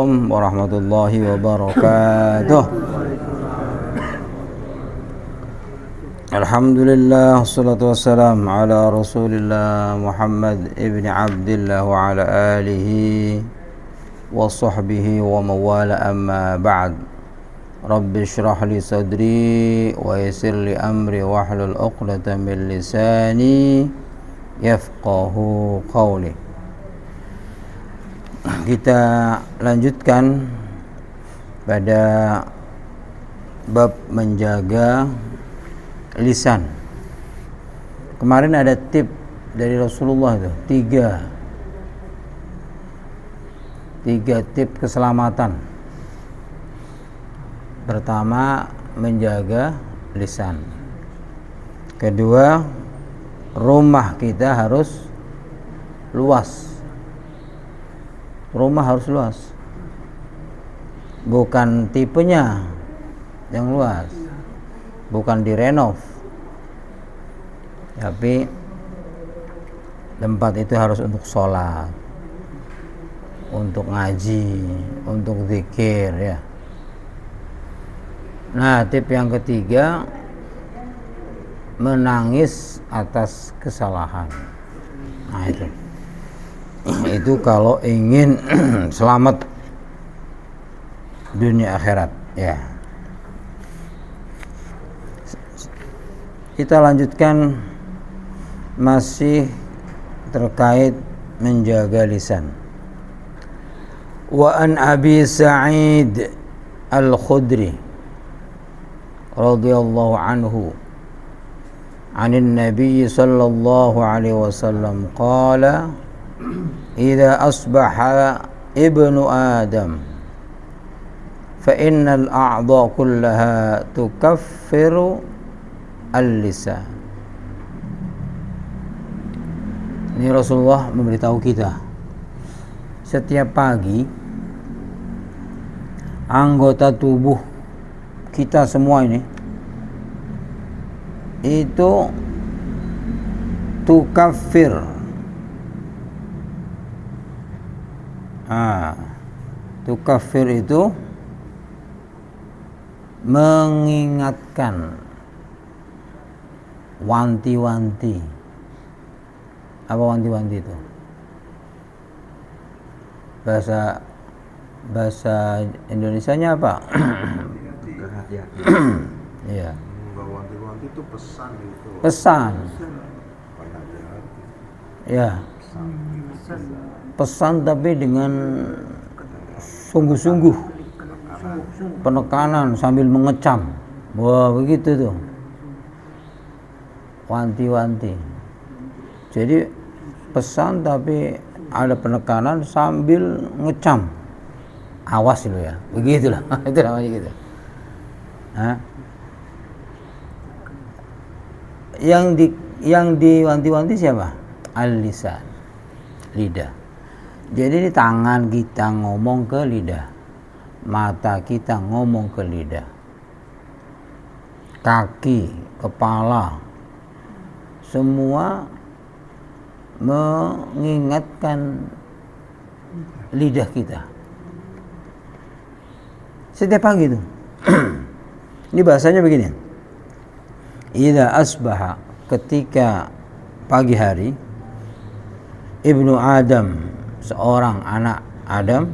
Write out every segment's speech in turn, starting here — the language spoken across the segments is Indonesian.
Assalamualaikum warahmatullahi wabarakatuh. Alhamdulillah, wassalatu wassalam ala rasulillah Muhammad ibn Abdillah wa ala alihi wa sahbihi wa mawala, amma ba'd. Rabbi shrah li sadri wa yassir li amri wahlul 'uqdatam min lisani yafqahu qawli. Kita lanjutkan pada bab menjaga lisan. Kemarin ada tip dari Rasulullah itu, tiga tip keselamatan. Pertama, menjaga lisan. Kedua, rumah kita harus luas. Rumah harus luas, bukan tipenya yang luas, bukan direnov, tapi tempat itu harus untuk sholat, untuk ngaji, untuk zikir, ya. Nah, tip yang ketiga, menangis atas kesalahan. Nah, itu kalau ingin selamat dunia akhirat, ya. Kita lanjutkan masih terkait menjaga lisan. Wa an Abi Sa'id Al-Khudri radhiyallahu anhu 'anil Nabi sallallahu alaihi wasallam qala idza asbaha ibnu Adam fa innal a'dha kullaha tukaffiru al-lisan. Ini Rasulullah memberitahu kita, setiap pagi anggota tubuh kita semua ini itu tukaffir. Tukafir itu mengingatkan, wanti-wanti. Apa wanti-wanti itu? Bahasa Indonesianya apa? Iya. Wanti-wanti itu pesan itu. Pesan. Ya. Pesan tapi dengan sungguh-sungguh, penekanan sambil mengecam. Wah, begitu tuh, wanti-wanti. Jadi pesan tapi ada penekanan sambil ngecam. Awas lo ya, begitulah. Itu namanya gitu. Yang diwanti-wanti siapa? Al-lisan, lidah. Jadi di tangan kita ngomong ke lidah, mata kita ngomong ke lidah, kaki, kepala, semua mengingatkan lidah kita. Setiap pagi itu. Ini bahasanya begini. Idza asbaha, ketika pagi hari, ibnu Adam, seorang anak Adam,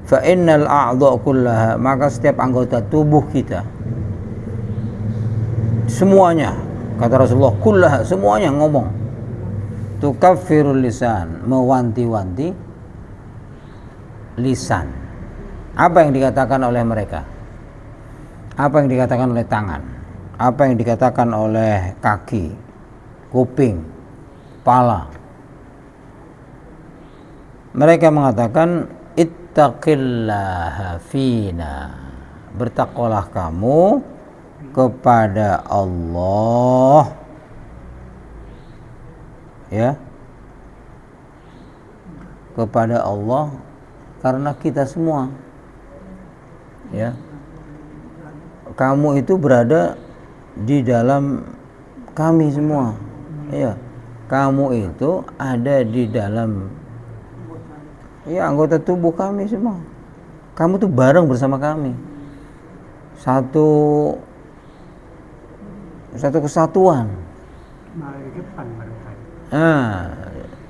fa innal a'dha kullaha, maka setiap anggota tubuh kita semuanya, kata Rasulullah, kullaha, semuanya ngomong, tukaffirul lisan, mewanti-wanti lisan. Apa yang dikatakan oleh mereka? Apa yang dikatakan oleh tangan? Apa yang dikatakan oleh kaki, kuping, kepala? Mereka mengatakan, ittaqillaha fina, bertakwalah kamu kepada Allah, ya, kepada Allah, karena kita semua, ya, kamu itu berada di dalam kami semua, ya, kamu itu ada di dalam, ya, anggota tubuh kami semua. Kamu tuh bareng bersama kami. Satu kesatuan. Nah,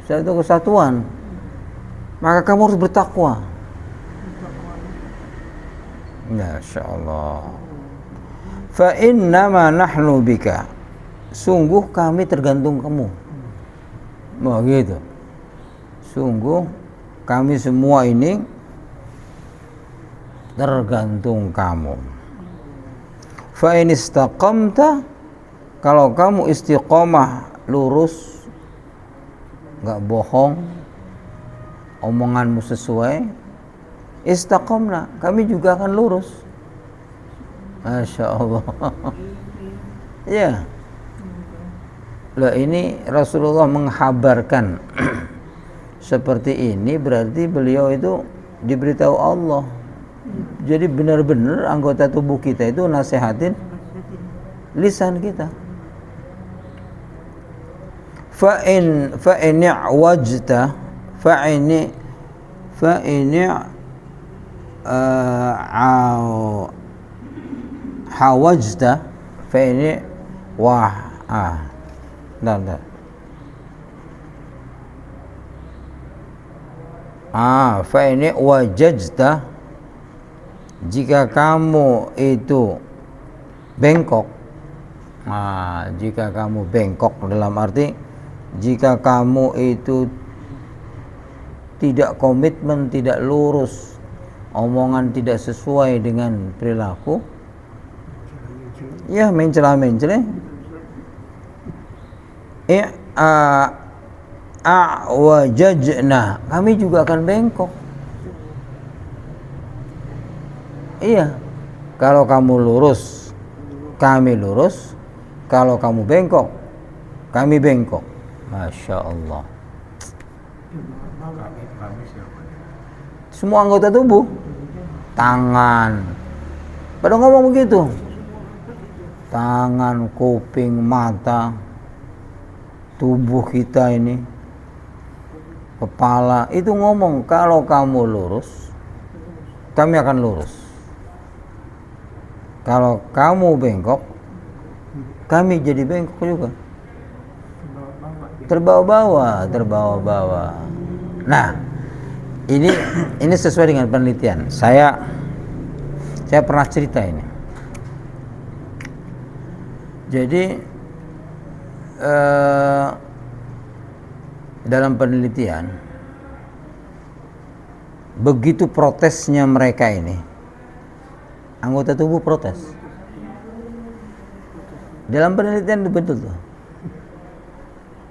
satu kesatuan. Maka kamu harus bertakwa. Masya Allah. Fa innama nahnu bika. Sungguh kami tergantung kamu. Begitu. Sungguh kami semua ini tergantung kamu. Fa in istaqamta, kalau kamu istiqomah, lurus, enggak bohong, omonganmu sesuai, istaqomna, kami juga akan lurus. Masya Allah. Ya. Lah ini Rasulullah menghabarkan seperti ini, berarti beliau itu diberitahu Allah. Jadi benar-benar anggota tubuh kita itu nasihatin lisan kita. Fa in i'wajta fa in hawajta fa in fa in wajajta, jika kamu itu bengkok. Jika kamu bengkok dalam arti jika kamu itu tidak komitmen, tidak lurus, omongan tidak sesuai dengan perilaku, ya mencela-mencela, wajajna, kami juga akan bengkok. Iya, kalau kamu lurus, kami lurus. Kalau kamu bengkok, kami bengkok. Masya Allah. Kami siapa? Semua anggota tubuh, tangan, pada ngomong begitu. Tangan, kuping, mata, tubuh kita ini, kepala, itu ngomong, kalau kamu lurus, kami akan lurus. Kalau kamu bengkok, kami jadi bengkok juga. Terbawa-bawa. Nah, ini sesuai dengan penelitian. Saya pernah cerita ini. Jadi dalam penelitian, begitu protesnya mereka ini, anggota tubuh protes. Dalam penelitian itu betul tuh.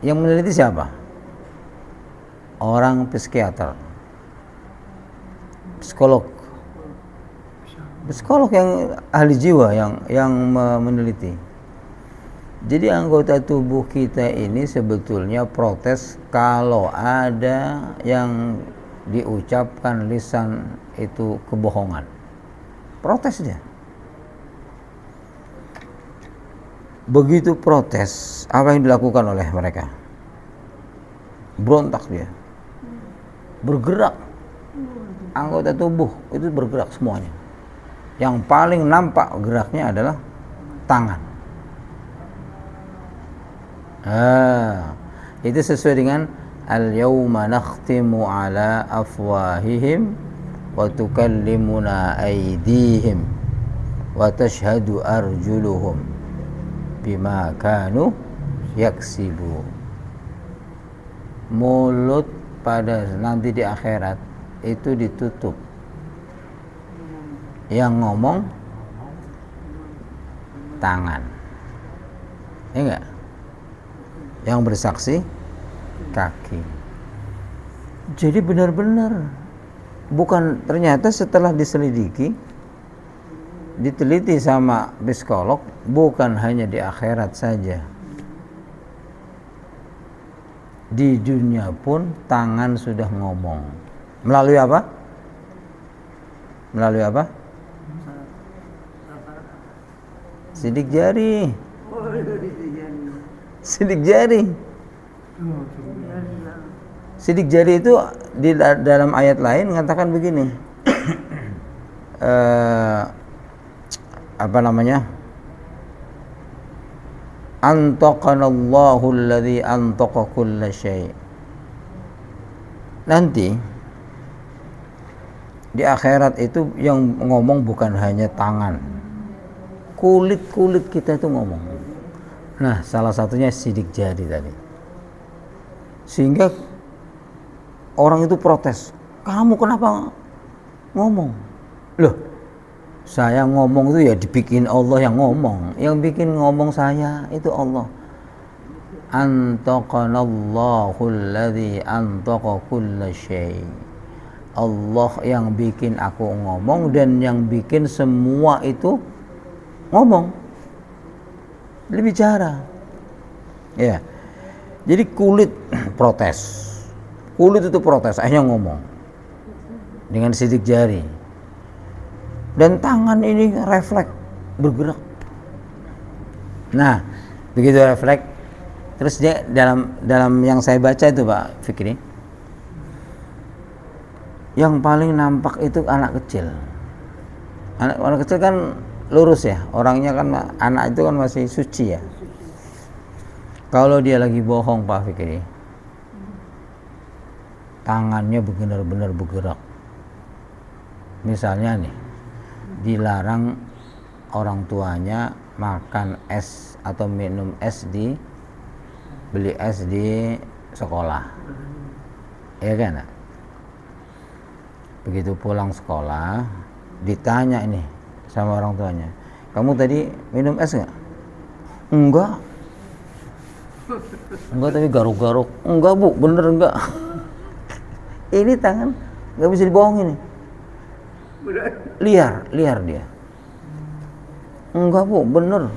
Yang meneliti siapa? Orang psikiater, psikolog yang ahli jiwa yang meneliti. Jadi anggota tubuh kita ini sebetulnya protes kalau ada yang diucapkan lisan itu kebohongan. Protes dia. Begitu protes, apa yang dilakukan oleh mereka? Berontak dia. Bergerak. Anggota tubuh itu bergerak semuanya. Yang paling nampak geraknya adalah tangan. Itu sesuai dengan al-yawma nakhtimu ala afwahihim wa tukallimuna aydihim wa tashhadu arjuluhum bima kanu yaksibu. Mulut pada nanti di akhirat itu ditutup. Yang ngomong tangan. Ya enggak? Yang bersaksi kaki. Jadi benar-benar bukan, ternyata setelah diselidiki, diteliti sama psikolog, bukan hanya di akhirat saja, di dunia pun tangan sudah ngomong. Melalui apa? Melalui apa? Sidik jari. Sidik jari. Sidik jari itu di dalam ayat lain mengatakan begini. apa namanya? Antaqanallahu alladzi antaqa kulla syai'. Nanti di akhirat itu yang ngomong bukan hanya tangan, kulit kita itu ngomong. Nah, salah satunya sidik jari tadi. Sehingga orang itu protes, kamu kenapa ngomong? Loh, saya ngomong itu ya dibikin Allah yang ngomong. Yang bikin ngomong saya itu Allah. Antaqanallahu alladzi antaqa kulla syai'. Allah yang bikin aku ngomong dan yang bikin semua itu ngomong, berbicara. Ya. Jadi kulit protes. Kulit itu protes, akhirnya ngomong dengan sidik jari. Dan tangan ini refleks bergerak. Nah, begitu refleks, terus dia dalam yang saya baca itu Pak Fikri, yang paling nampak itu anak kecil. Anak kecil kan lurus ya, orangnya kan, anak itu kan masih suci ya. Kalau dia lagi bohong Pak Fikri, tangannya benar-benar bergerak. Misalnya nih, dilarang orang tuanya makan es atau minum es beli es di sekolah, ya kan? Begitu pulang sekolah ditanya ini sama orang tuanya, kamu tadi minum es nggak? Enggak tapi garuk-garuk. Enggak Bu, bener enggak. Ini tangan nggak bisa dibohongin nih, liar dia. Enggak Bu, bener.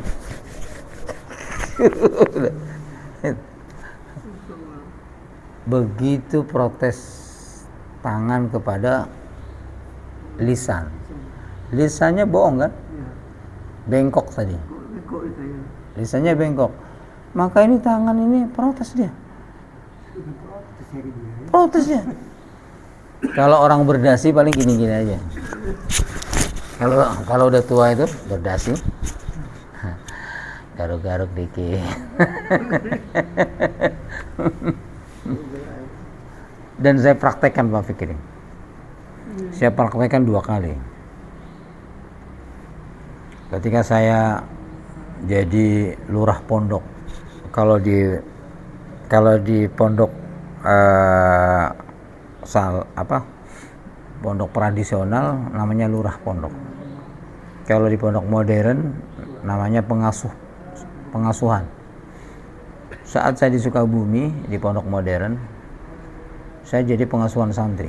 Begitu protes tangan kepada lisan. Lisannya bohong kan? Bengkok tadi. Lisannya bengkok. Maka ini tangan ini protes dia. Protes dia. Kalau orang berdasi paling gini-gini aja. Kalau udah tua itu berdasi, garuk-garuk dikit. Dan saya praktekkan Pak Fikri. Saya praktekkan 2 kali. Ketika saya jadi lurah pondok. Kalau di pondok pondok tradisional namanya lurah pondok. Kalau di pondok modern namanya pengasuhan. Saat saya di Sukabumi di pondok modern, saya jadi pengasuhan santri.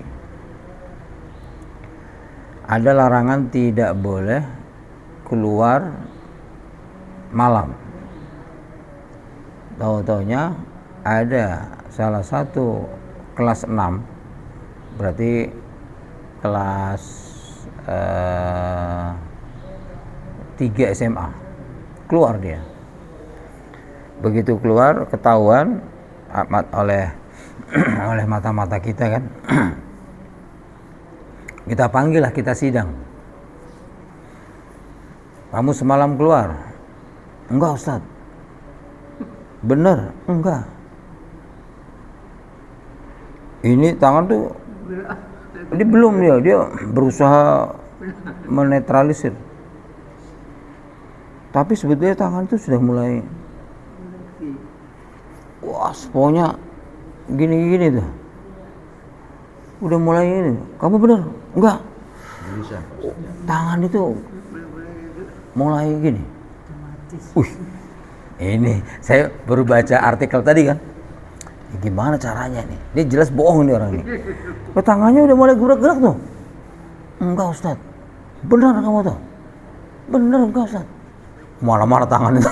Ada larangan tidak boleh keluar malam. Tahu-taunya ada salah satu kelas 6, berarti kelas 3 SMA, keluar dia. Begitu keluar ketahuan oleh mata-mata kita kan. Kita panggil lah, kita sidang. Kamu semalam keluar? Enggak Ustaz. Bener? Enggak. Ini tangan tuh, ini belum dia berusaha menetralisir. Tapi sebetulnya tangan itu sudah mulai, wah, pokoknya gini-gini tuh. Udah mulai ini. Kamu bener? Enggak. Tangan itu mulai gini. Ini saya baru baca artikel tadi kan. Gimana caranya nih? Dia jelas bohong nih orang ini. Tangannya udah mulai gerak-gerak tuh. Enggak Ustaz. Benar kamu tuh? Benar enggak Ustaz? Marah-marah tangan itu.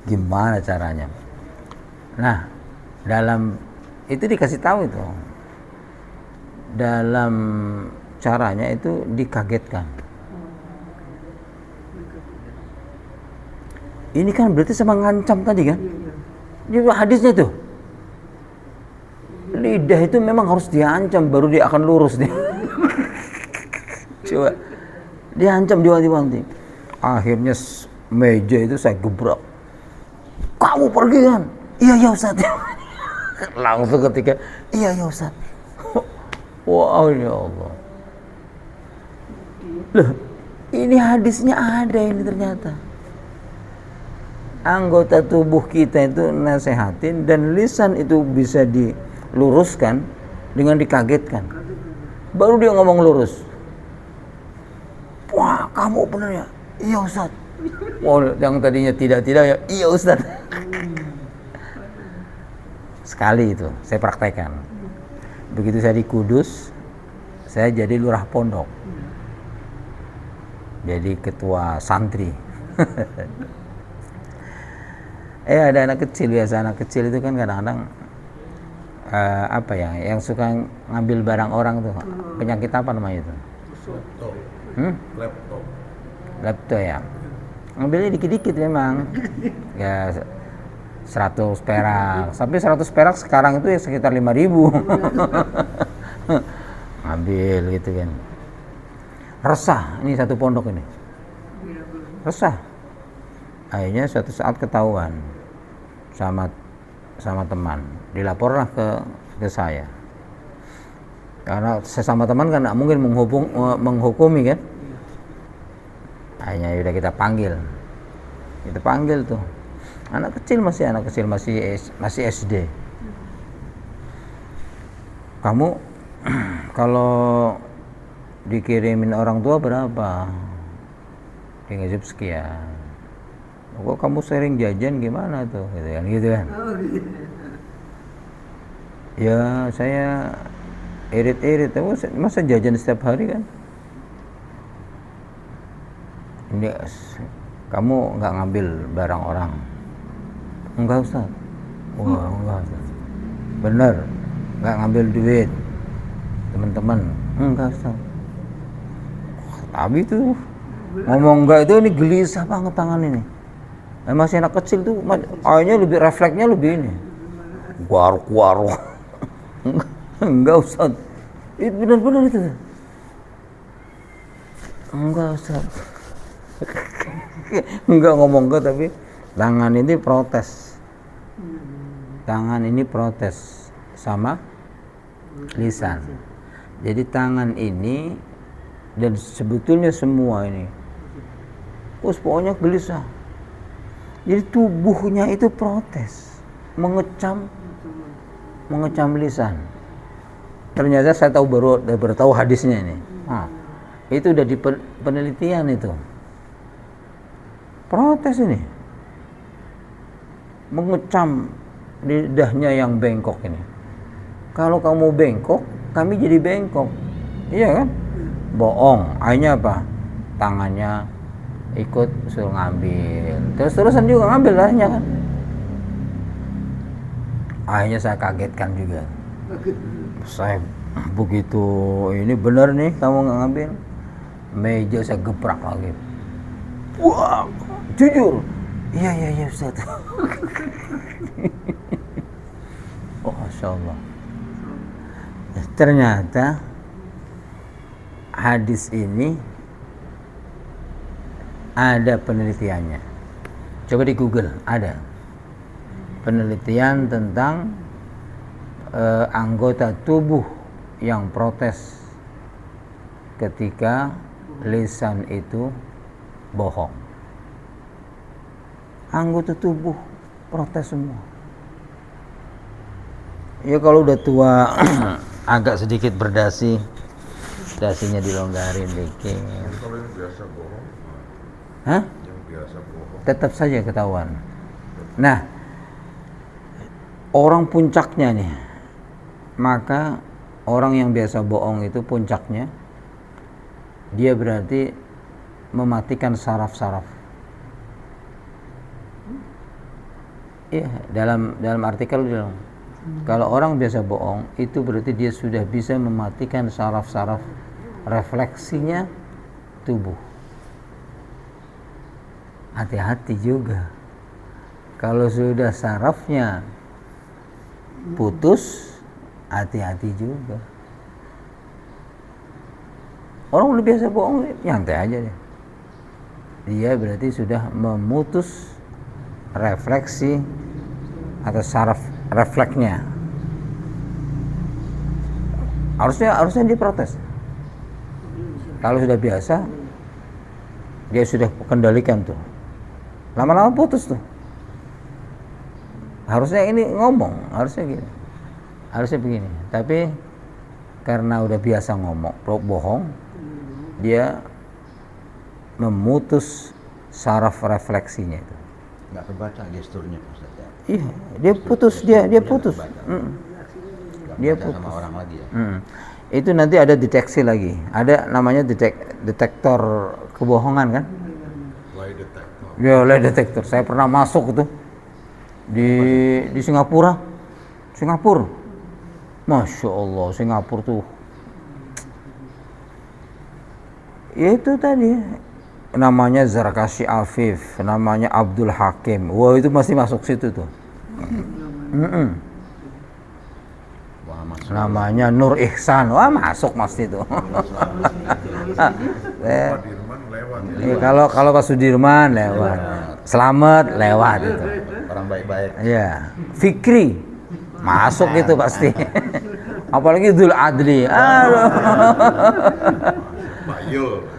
Gimana caranya? Nah, dalam itu dikasih tahu itu. Dalam caranya itu dikagetkan. Ini kan berarti sama ngancam tadi kan? Ini hadisnya tuh. Lidah itu memang harus diancam baru dia akan lurus dia. Coba diancam, diwanti-wanti. Akhirnya meja itu saya gebrak. Kamu pergi kan? Iya ya Ustaz. Langsung ketika iya ya Ustaz. Wow ya Allah. Loh, ini hadisnya ada ini ternyata. Anggota tubuh kita itu nasehatin dan lisan itu bisa diluruskan dengan dikagetkan. Baru dia ngomong lurus. Wah, kamu benar ya? Iya Ustaz. Wah, yang tadinya tidak ya, iya Ustaz. Sekali itu saya praktekkan. Begitu saya di Kudus, saya jadi lurah pondok. Jadi ketua santri. Ada anak kecil, biasa anak kecil itu kan kadang-kadang apa ya, yang suka ngambil barang orang tuh. Penyakit apa namanya itu? Laptop ya. Ngambilnya dikit-dikit memang. Ya 100 perak. Sampai 100 perak sekarang itu ya sekitar 5.000. Ngambil gitu kan. Resah, ini satu pondok ini. Resah. Akhirnya suatu saat ketahuan sama teman, dilaporlah ke saya. Karena sesama teman kan nggak mungkin menghukumi kan. Akhirnya udah kita panggil tuh. Anak kecil masih SD. Kamu kalau dikirimin orang tua berapa? Dia ngajib sekian. Kok kamu sering jajan gimana tuh? Gitu kan. Ya saya irit-irit, masa jajan setiap hari kan? Ini kamu nggak ngambil barang orang? Enggak Ustaz. Wah, enggak Ustaz. Bener, nggak ngambil duit teman-teman? Enggak Ustaz. Tapi tuh ngomong enggak itu ini gelisah banget tangan ini. Masih anak kecil tuh, akhirnya lebih refleksnya lebih ini. Guar. Enggak Ustaz. Itu benar-benar itu. Enggak Ustaz. Enggak ngomong enggak, tapi tangan ini protes. Tangan ini protes sama lisan. Jadi tangan ini dan sebetulnya semua ini, pokoknya gelisah. Jadi tubuhnya itu protes, mengecam lisan. Ternyata saya baru tahu hadisnya ini. Itu udah di penelitian itu. Protes ini, mengecam lidahnya yang bengkok ini. Kalau kamu bengkok, kami jadi bengkok. Iya kan? Bohong. Akhirnya apa? Tangannya ikut suruh ngambil. Terus-terusan juga ngambil akhirnya kan. Akhirnya saya kagetkan juga. Saya begitu ini benar nih kamu nggak ngambil. Meja saya gebrak lagi. Wah, jujur. Iya Ustaz. Oh, Masya Allah. Ternyata hadis ini ada penelitiannya. Coba di Google ada penelitian tentang anggota tubuh yang protes ketika lisan itu bohong. Anggota tubuh protes semua. Ya kalau udah tua agak sedikit berdasi, dasinya dilonggarin dikit. Kalau yang biasa bohong, yang biasa bohong, tetap saja ketahuan. Nah, orang puncaknya nih, maka orang yang biasa bohong itu puncaknya dia berarti mematikan saraf-saraf. Iya, dalam artikel bilang kalau orang biasa bohong itu berarti dia sudah bisa mematikan saraf-saraf refleksinya tubuh. Hati-hati juga. Kalau sudah sarafnya putus, hati-hati juga. Orang udah biasa bohong, nyantai aja deh. Dia berarti sudah memutus refleksi atau saraf refleksnya. Harusnya dia protes. Kalau sudah biasa, dia sudah kendalikan tuh. Lama-lama putus tuh. Harusnya ini ngomong, harusnya gini. Harusnya begini. Tapi karena udah biasa ngomong, bohong, dia memutus saraf refleksinya itu. Nggak kebaca gesturnya Ustaz ya. Iya, dia putus, dia putus. Dia Baca putus sama orang lagi ya. Itu nanti ada deteksi lagi. Ada namanya detektor kebohongan kan? Lie detector. Ya, lie detektor. Saya pernah masuk itu di Singapura. Masya Allah, Singapura tuh. Ya itu tadi. Namanya Zarkashi Afif, namanya Abdul Hakim. Wah, itu masih masuk situ tuh. Wah, masuk. Namanya Nur Ihsan. Wah, masuk pasti itu. Sudirman lewat ya. Kalau Pak Sudirman lewat. Selamat lewat itu. Orang baik-baik. Iya, Fikri masuk itu pasti. Apalagi Dzul Adli. Aduh. Pak Yul.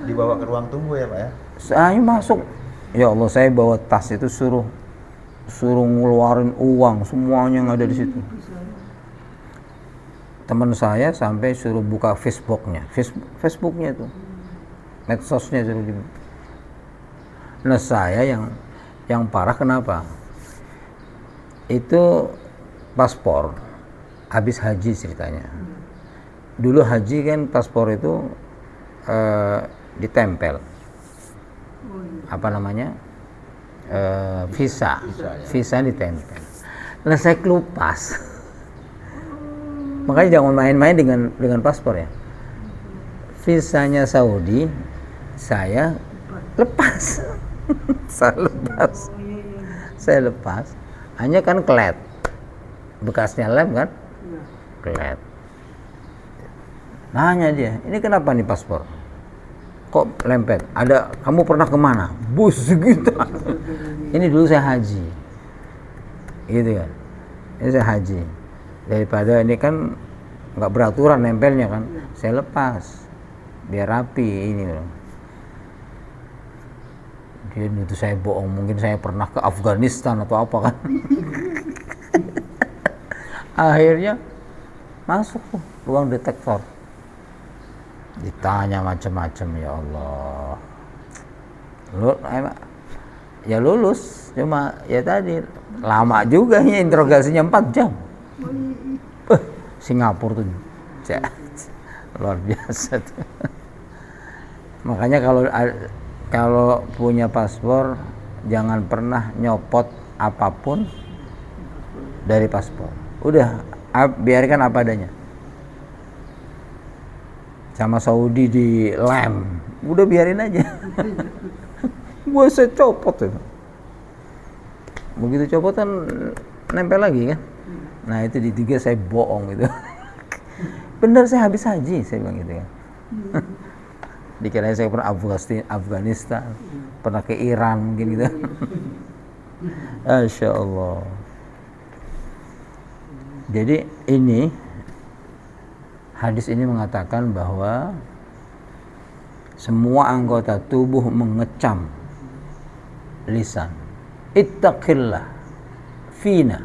Dibawa ke ruang tunggu ya Pak ya? Saya masuk. Ya Allah, saya bawa tas itu suruh ngeluarin uang semuanya yang ada di situ. Teman saya sampai suruh buka Facebooknya itu, medsosnya suruh dibuka. Nah saya yang parah kenapa? Itu paspor habis haji ceritanya. Dulu haji kan paspor itu ditempel apa namanya visa ditempel. Nah saya kelupas. Makanya jangan main-main dengan paspor ya. Visanya Saudi saya lepas. Saya lepas. Hanya kan klet. Bekasnya lem kan? Klet. Nanya dia, ini kenapa nih paspor? Kok lempet? Kamu pernah kemana? Bus gitu. Ini dulu saya haji. Gitu kan. Ini saya haji. Daripada ini kan nggak beraturan nempelnya kan. Saya lepas. Biar rapi ini loh. Dia nuduh saya bohong. Mungkin saya pernah ke Afghanistan atau apa kan. Akhirnya masuk tuh ruang detektor. Ditanya macam-macam, ya Allah. Ya lulus, cuma ya tadi lama juga ya interogasinya 4 jam. Singapura tuh luar biasa tuh. Makanya kalau punya paspor jangan pernah nyopot apapun dari paspor. Udah biarkan apa adanya. Sama Saudi di lem, udah biarin aja. Gua saya copot itu. Begitu copot kan nempel lagi kan. Nah itu di 3 saya bohong gitu. Bener saya habis haji, saya bilang gitu kan. Dikira saya pernah Afghanistan, pernah ke Iran mungkin gitu. Masya Allah. Jadi ini hadis ini mengatakan bahwa semua anggota tubuh mengecam lisan. Ittaqillah fina.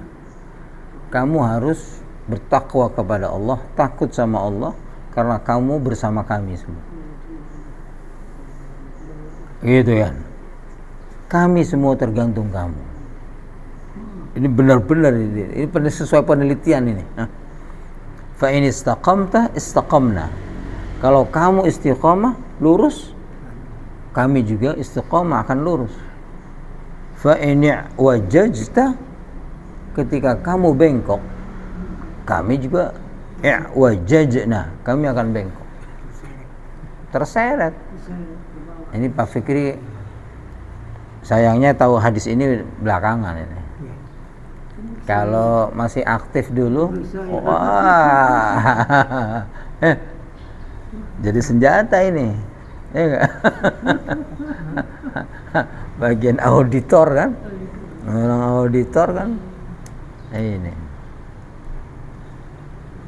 Kamu harus bertakwa kepada Allah, takut sama Allah karena kamu bersama kami semua. Gitu kan. Kami semua tergantung kamu. Ini benar-benar ini sesuai penelitian ini. Fa in istaqamta istaqamna. Kalau kamu istiqamah lurus, kami juga istiqamah akan lurus. Fa in wajajta, ketika kamu bengkok, kami juga wajajna, kami akan bengkok. Terseret. Ini Pak Fikri sayangnya tahu hadis ini belakangan ini. Kalau masih aktif dulu, wah, Jadi senjata ini, ya enggak? Bagian auditor kan, orang auditor kan, ini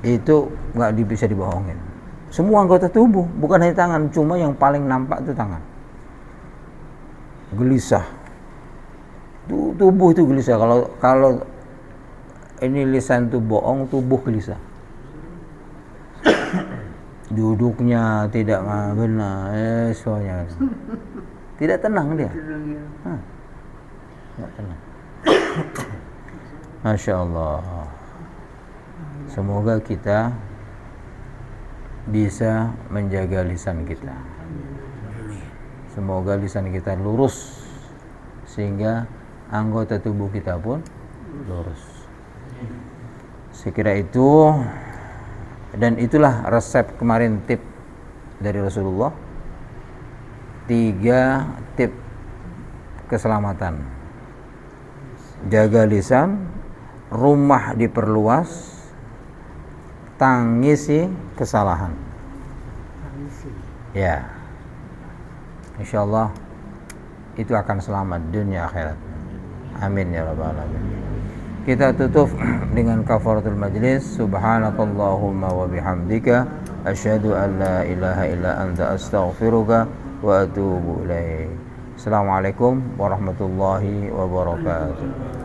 itu nggak bisa dibohongin. Semua anggota tubuh, bukan hanya tangan, cuma yang paling nampak itu tangan. Gelisah, tubuh itu gelisah. Kalau ini lisan itu bohong, tubuh gelisah. Duduknya tidak benar, soalnya tidak tenang dia. Tidak tenang. Masya Allah. Semoga kita bisa menjaga lisan kita. Semoga lisan kita lurus sehingga anggota tubuh kita pun lurus. Sekira itu, dan itulah resep kemarin, tip dari Rasulullah. 3 tip keselamatan. Jaga lisan, rumah diperluas, tangisi kesalahan. Ya, insyaallah itu akan selamat dunia akhirat. Amin ya rabbal alamin. Kita tutup dengan kafaratul majlis. Subhanakallahumma wa bihamdika asyhadu an la ilaha illa anta astaghfiruka wa atubu ilaik. Assalamualaikum warahmatullahi wabarakatuh.